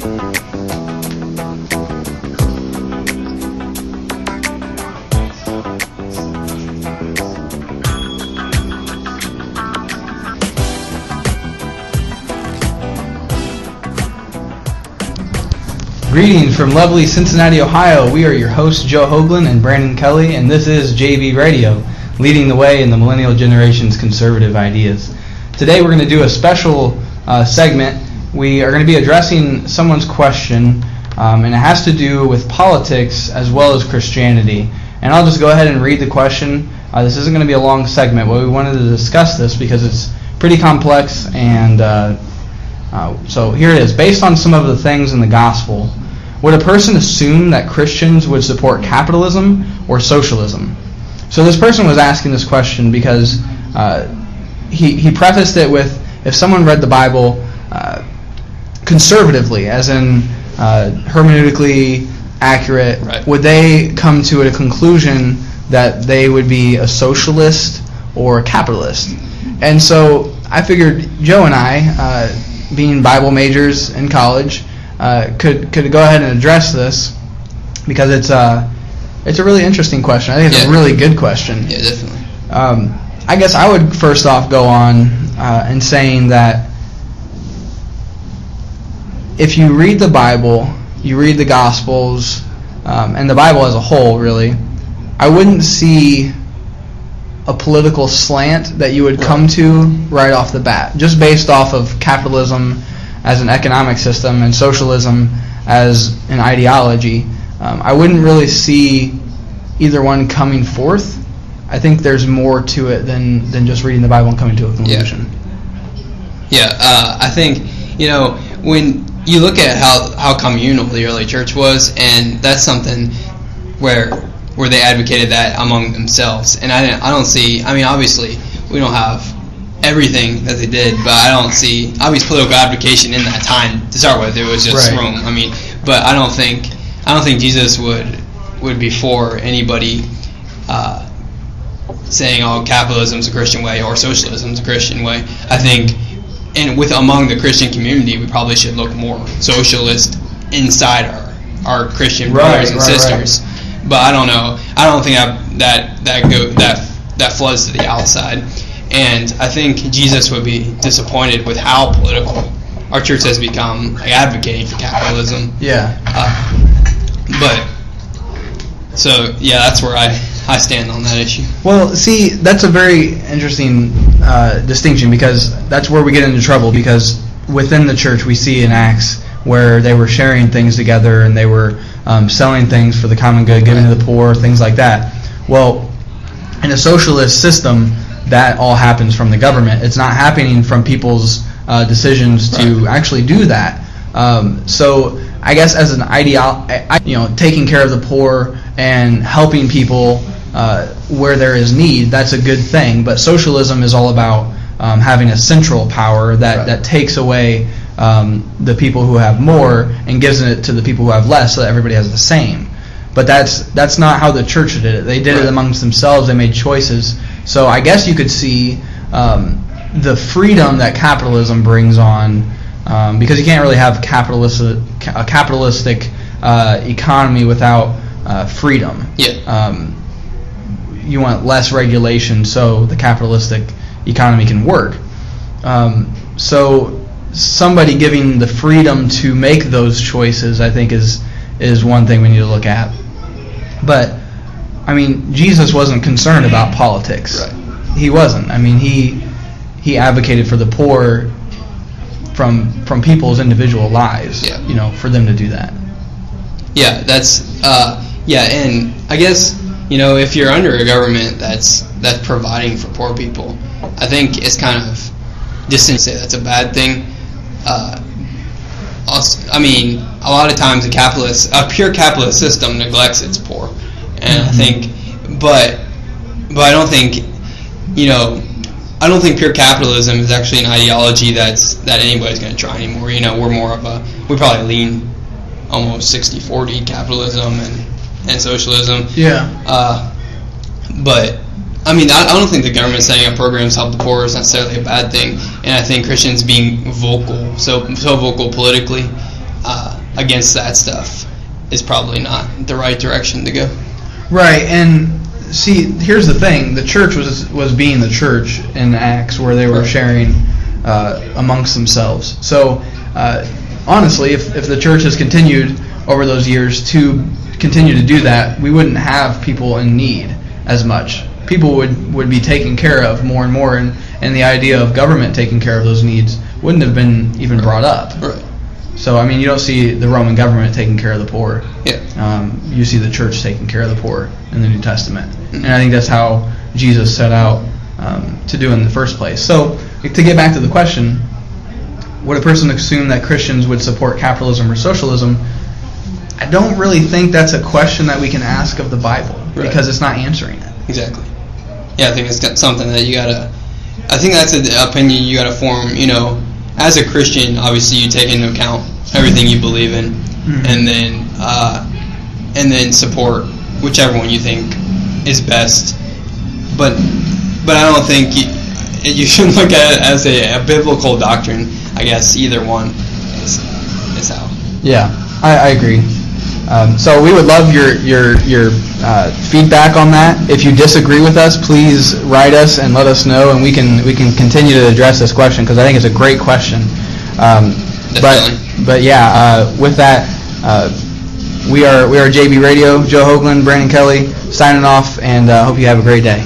Greetings from lovely Cincinnati, Ohio. We are your hosts, Joe Hoagland and Brandon Kelly, and this is JV Radio, leading the way in the millennial generation's conservative ideas. Today we're going to do a special segment. We are going to be addressing someone's question, and it has to do with politics as well as Christianity. And I'll just go ahead and read the question. This isn't going to be a long segment, but we wanted to discuss this because it's pretty complex, and so here it is. Based on some of the things in the gospel, would a person assume that Christians would support capitalism or socialism? So this person was asking this question because he prefaced it with, if someone read the Bible conservatively, as in hermeneutically accurate, right, would they come to a conclusion that they would be a socialist or a capitalist? And so I figured Joe and I, being Bible majors in college, could go ahead and address this because it's a really interesting question. I think it's a really good question. Yeah, definitely. I guess I would first off go on in saying that if you read the Bible, you read the Gospels, and the Bible as a whole, really, I wouldn't see a political slant that you would come to right off the bat, just based off of capitalism as an economic system and socialism as an ideology. I wouldn't really see either one coming forth. I think there's more to it than just reading the Bible and coming to a conclusion. I think, when you look at how communal the early church was, and that's something where they advocated that among themselves. And I don't see, obviously, we don't have everything that they did, but I don't see obvious political abdication in that time to start with. It was just Rome. But I don't think Jesus would be for anybody saying, "Oh, capitalism's a Christian way" or "socialism's a Christian way." I think, and among the Christian community, we probably should look more socialist inside our Christian brothers and sisters. But I don't know. I don't think that floods to the outside. And I think Jesus would be disappointed with how political our church has become, advocating for capitalism. Yeah. That's where I stand on that issue. Well, see, that's a very interesting distinction, because that's where we get into trouble, because within the church we see in Acts where they were sharing things together and they were selling things for the common good, giving to the poor, things like that. Well, in a socialist system, that all happens from the government. It's not happening from people's decisions to actually do that. So I guess as an taking care of the poor and helping people where there is need, that's a good thing. But socialism is all about having a central power that takes away the people who have more and gives it to the people who have less, so that everybody has the same. But that's not how the church did it. They did it amongst themselves. They made choices. So I guess you could see the freedom that capitalism brings on, because you can't really have a capitalistic economy without freedom. Yeah. You want less regulation so the capitalistic economy can work. So somebody giving the freedom to make those choices, I think, is one thing we need to look at. But Jesus wasn't concerned about politics. Right. He wasn't. He advocated for the poor from people's individual lives. Yeah. For them to do that. Yeah, that's and I guess if you're under a government that's providing for poor people, I think it's kind of distant to say that's a bad thing. A lot of times a pure capitalist system neglects its poor, and I think, but I don't think, I don't think pure capitalism is actually an ideology that anybody's going to try anymore. We're more of we probably lean almost 60-40 capitalism and socialism. Yeah. But I don't think the government setting up programs to help the poor is necessarily a bad thing, and I think Christians being vocal, so vocal politically, against that stuff is probably not the right direction to go. Right, and see, here's the thing: the church was being the church in Acts, where they were sharing amongst themselves. So, honestly, if the church has continued over those years to continue to do that, we wouldn't have people in need as much. People would be taken care of more and more, and the idea of government taking care of those needs wouldn't have been even brought up. Right. So, I mean, you don't see the Roman government taking care of the poor. Yeah. You see the church taking care of the poor in the New Testament. Mm-hmm. And I think that's how Jesus set out to do in the first place. So, to get back to the question, would a person assume that Christians would support capitalism or socialism? I don't really think that's a question that we can ask of the Bible, right, because it's not answering it. Exactly. Yeah, I think it's something that you gotta. I think that's an opinion you gotta form. You know, as a Christian, obviously you take into account everything you believe in, mm-hmm, and then support whichever one you think is best. But I don't think you should look at it as a biblical doctrine. I guess either one is how. Yeah, I agree. So we would love your feedback on that. If you disagree with us, please write us and let us know, and we can continue to address this question, because I think it's a great question. But yeah, with that, we are JB Radio. Joe Hoagland, Brandon Kelly, signing off, and hope you have a great day.